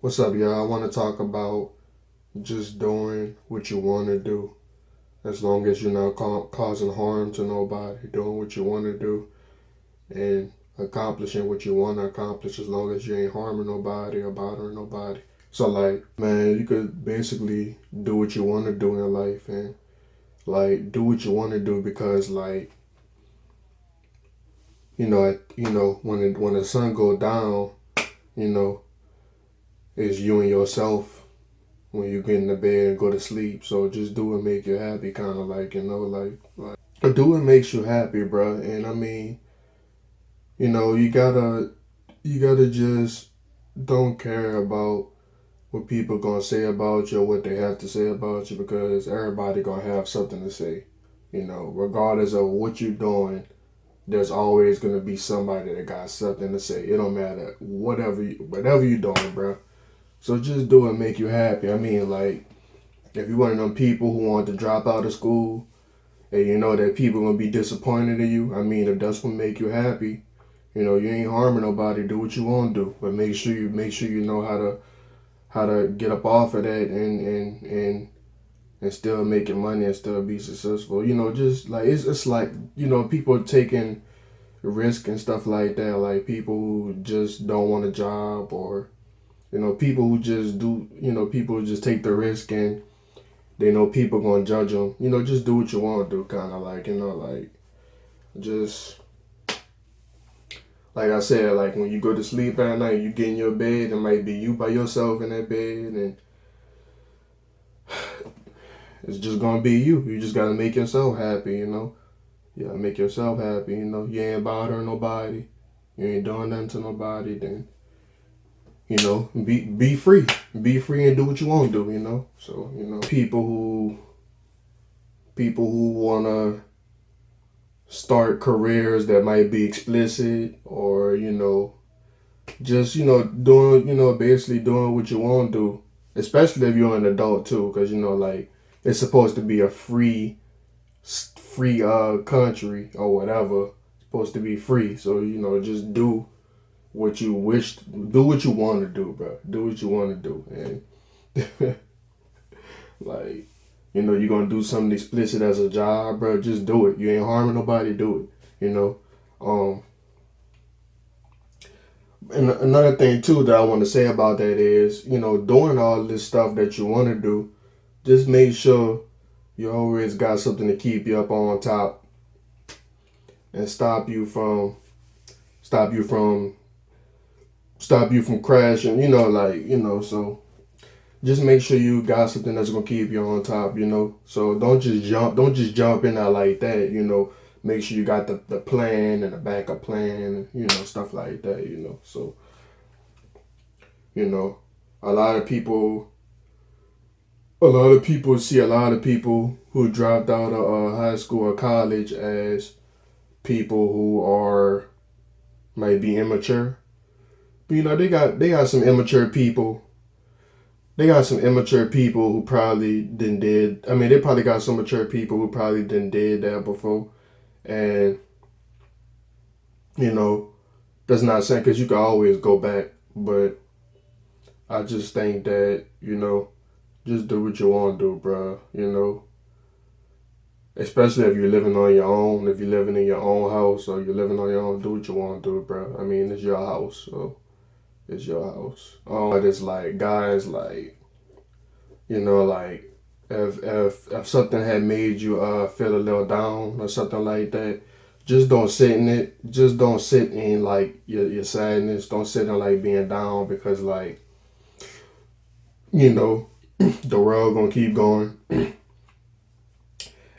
What's up, y'all? I want to talk about just doing what you want to do. As long as you're not causing harm to nobody, doing what you want to do and accomplishing what you want to accomplish, as long as you ain't harming nobody or bothering nobody. So, like, man, you could basically do what you want to do in life and, like, do what you want to do because, like, when the sun go down, you know, it's you and yourself when you get in the bed and go to sleep. So just do what make you happy, kind of like, do what makes you happy, bro. And I mean, you gotta just don't care about what people gonna say about you or what they have to say about you because everybody gonna have something to say. Regardless of what you're doing, there's always gonna be somebody that got something to say. It don't matter whatever you doing, bro. So just do it, make you happy. I mean, like, if you're one of them people who want to drop out of school and you know that people gonna be disappointed in you, I mean, if that's what make you happy, you ain't harming nobody. Do what you want to do, but make sure you know how to get up off of that and still making money and still be successful. Just like it's like people taking risk and stuff like that. Like people who just don't want a job or people who just do people who just take the risk and they know people gonna judge them. Just do what you want to do, kind of like like just like I said, like when you go to sleep at night, you get in your bed, it might be you by yourself in that bed, and it's just gonna be you. You just gotta make yourself happy. Yeah, make yourself happy. You ain't bothering nobody, you ain't doing nothing to nobody. Then be free and do what you want to do. So people who wanna start careers that might be explicit or just doing basically doing what you want to do, especially if you're an adult too, because like it's supposed to be a free country or whatever. It's supposed to be free, so just do what you want to do, bro. Do what you want to do. And like you're gonna do something explicit as a job, bro. Just do it. You ain't harming nobody. Do it. um And another thing too that I want to say about that is, doing all this stuff that you want to do, just make sure you always got something to keep you up on top and stop you from crashing. So just make sure you got something that's gonna keep you on top. So don't just jump in there like that. Make sure you got the plan and the backup plan. Stuff like that. So you know a lot of people see a lot of people who dropped out of high school or college as people who are might be immature. But they got some immature people. They got some immature people who probably didn't did. I mean, they probably got some mature people who probably didn't did that before, and you know that's not saying because you can always go back, but I just think that just do what you want to do, bro. Especially if you're living on your own, if you're living in your own house or you're living on your own, do what you want to do, bro. I mean, it's your house, so it's your house. But it's like guys, like like if something had made you feel a little down or something like that, just don't sit in it. Just don't sit in like your sadness. Don't sit in like being down because like you know the world gonna keep going.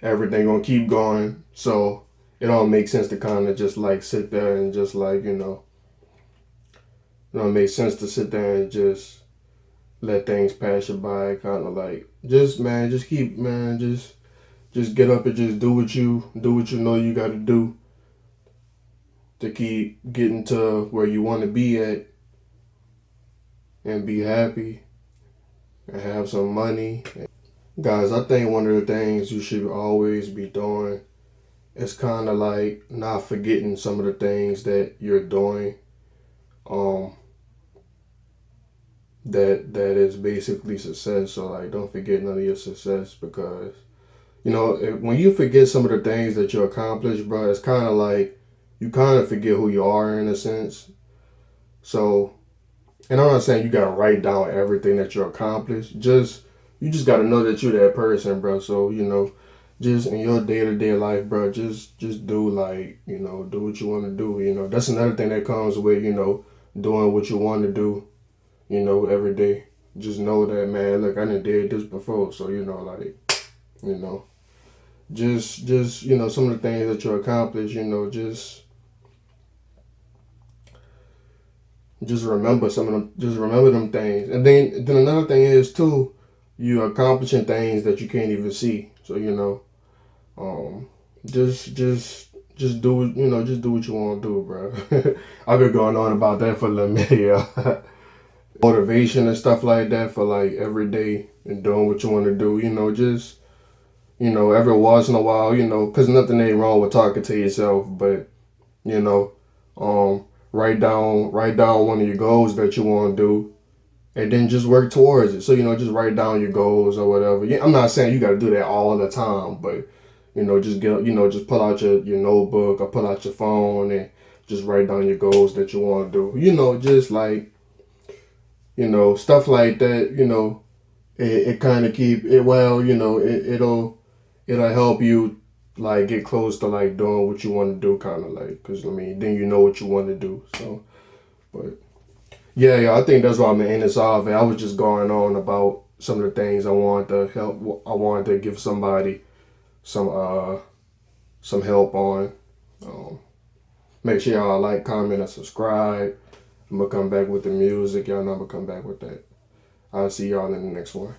Everything gonna keep going. So it don't make sense to kind of just like sit there and just like it don't make sense to sit there and just let things pass you by. Kind of like just get up and just do what you know you got to do to keep getting to where you want to be at and be happy and have some money. Guys, I think one of the things you should always be doing is kind of like not forgetting some of the things that you're doing. Um, that is basically success. So like, don't forget none of your success because when you forget some of the things that you accomplished, bro, it's kind of like you kind of forget who you are in a sense. So, and I'm not saying you gotta write down everything that you accomplished. You just gotta know that you're that person, bro. So just in your day to day life, bro, just do like do what you want to do. That's another thing that comes with doing what you want to do. Every day. Just know that, man. Look, I done did this before, so like you know, just some of the things that you accomplish. Just remember some of them. Just remember them things, and then another thing is too, you accomplishing things that you can't even see. So um, just do just do what you want to do, bro. I've been going on about that for a little minute, yeah. Motivation and stuff like that for like every day and doing what you want to do. Just every once in a while, because nothing ain't wrong with talking to yourself, but you know, write down one of your goals that you want to do, and then just work towards it. So just write down your goals or whatever. Yeah, I'm not saying you got to do that all the time, but just get just pull out your notebook or pull out your phone and just write down your goals that you want to do. Just like stuff like that. It kind of keep it well. It'll help you like get close to like doing what you want to do, kind of like, because then you know what you want to do. So, but yeah, I think that's why I'm gonna end this off. And I was just going on about some of the things I wanted to help. I wanted to give somebody some some help on. Um, Make sure y'all like, comment, and subscribe. I'm gonna come back with the music. Y'all know I'm gonna come back with that. I'll see y'all in the next one.